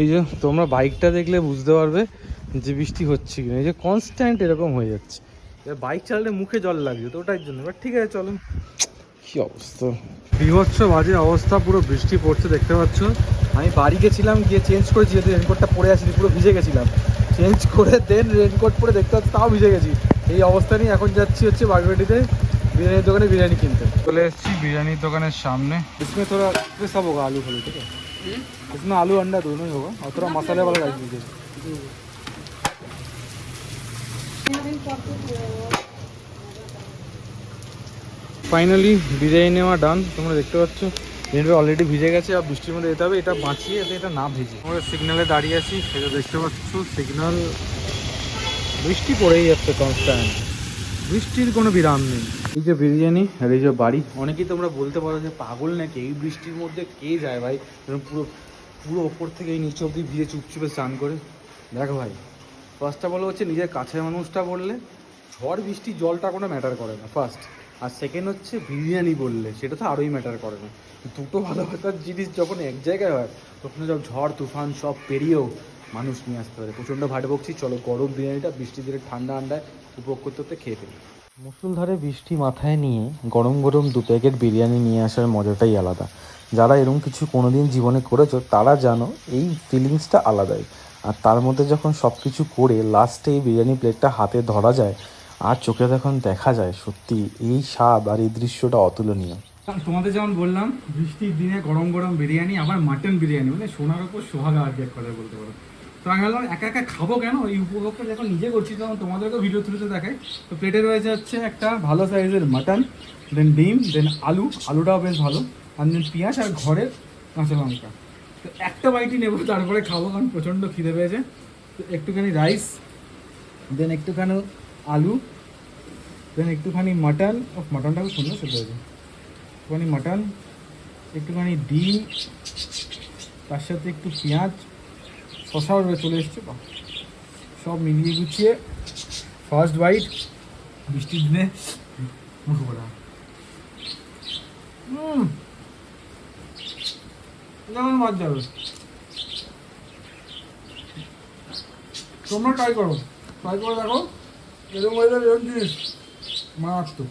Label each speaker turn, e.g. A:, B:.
A: এই যে তোমরা বাইকটা দেখলে বুঝতে পারবে যে বৃষ্টি হচ্ছে কিনা। এই যে কনস্ট্যান্ট এরকম হয়ে যাচ্ছে, বাইক চালালে মুখে জল লাগছে তো ওটার জন্য। বাট ঠিক আছে চলো। কি অবস্থা, বিভৎস বাজে অবস্থা, পুরো বৃষ্টি পড়ছে দেখতে পাচ্ছ। আমি বাড়ি গেছিলাম, গিয়ে চেঞ্জ করেছি, যেহেতু রেনকোটটা পরে আসিনি, পুরো ভিজে গেছিলাম। চেঞ্জ করে দেন রেনকোট পরে দেখতে পাচ্ছি তাও ভিজে গেছি। এই অবস্থা নিয়ে এখন যাচ্ছি হচ্ছে বাগবাটিতে বিরিয়ানির দোকানে বিরিয়ানি কিনতে। চলে এসেছি বিরিয়ানির দোকানের সামনে। इसमें थोड़ा सब होगा आलू फलू, ठीक है? इसमें आलू अंडा दोनों ही होगा और थोड़ा मसाले वाला राइस दीजिए। ফাইনালি বিরিয়ানি নেওয়া ডান। তোমরা দেখতে পাচ্ছ বিরিয়ানিটা অলরেডি ভিজে গেছে, আর বৃষ্টির মধ্যে যেতে হবে এটা বাঁচিয়ে, যাতে এটা না ভিজে। আমরা সিগন্যালে দাঁড়িয়ে আছি, সেটা দেখতে পাচ্ছ সিগন্যাল। বৃষ্টি পড়েই যাচ্ছে কনস্ট্যান্ট, বৃষ্টির কোনো বিরাম নেই। এই যে বিরিয়ানি আর এই যে বাড়ি। অনেকেই তোমরা বলতে পারো যে পাগল নাকি, এই বৃষ্টির মধ্যে কে যায় ভাই, পুরো পুরো ওপর থেকে এই নিচে অব্দি ভিজে চুপচুপে স্নান করে। দেখো ভাই, ফার্স্টটা বলো হচ্ছে নিজের কাছের মানুষটা বললে ঝড় বৃষ্টি জলটা কোনো ম্যাটার করে না ফার্স্ট। আর সেকেন্ড হচ্ছে বিরিয়ানি বললে সেটা তো আরোই ম্যাটার করে না। দুটো ভালোবাসার জিনিস যখন এক জায়গায় হয় তখন সব ঝড় তুফান সব পেরিয়েও মানুষ নিয়ে আসতে পারে। প্রচণ্ড ভাট বকছি, চলো গরম বিরিয়ানিটা বৃষ্টির দিনে ঠান্ডা আন্ডায় উপভোগ করতে করতে খেয়ে ফেলি। মুষলধারে বৃষ্টি মাথায় নিয়ে গরম গরম 2 প্যাকেট বিরিয়ানি নিয়ে আসার মজাটাই আলাদা। যারা এরকম কিছু কোনোদিন জীবনে করেছো তারা জানো এই ফিলিংসটা আলাদাই। আর তার মধ্যে যখন সব কিছু করে লাস্টে এই বিরিয়ানি প্লেটটা হাতে ধরা যায় আর চোখে যখন দেখা যায়, সত্যি এই স্বাদ আর এই দৃশ্যটা অতুলনীয়। তোমাদের যেমন বললাম বৃষ্টির দিনে গরম গরম বিরিয়ানি, আবার মাটন বিরিয়ানি, মানে সোনার উপর সোহাগা আর কি এক কথা বলতে পারো। তো আমি ভাবলাম একা একা খাবো কেন, এই উপভোগটা যখন নিজে করছি তখন তোমাদেরকেও ভিডিও থ্রুতে দেখাই। তো প্লেটে রয়েছে হচ্ছে একটা ভালো সাইজের মাটন, দেন ডিম, দেন আলুটাও বেশ ভালো, আর দেন পেঁয়াজ আর ঘরের কাঁচা লঙ্কা। তো একটা বাইটই নেবো, তারপরে খাবো, কারণ প্রচণ্ড খিদে পেয়েছে। তো একটুখানি রাইস, দেন একটুখানি আলু, দেন একটুখানি মাটন। মাটনটা খুব সুন্দর সেটা হয়েছে। একটুখানি মাটন, একটুখানি ডিম, তার সাথে একটু পেঁয়াজ, শশাও চলে এসছে। সব মিলিয়ে গুছিয়ে ফার্স্ট বাইট বৃষ্টির দিনে মুখ ভরা। যেমন মাছ যাবে, তোমরা ট্রাই করে দেখো, এরকম ওয়েদার এরকম জিনিস মারাত্মক।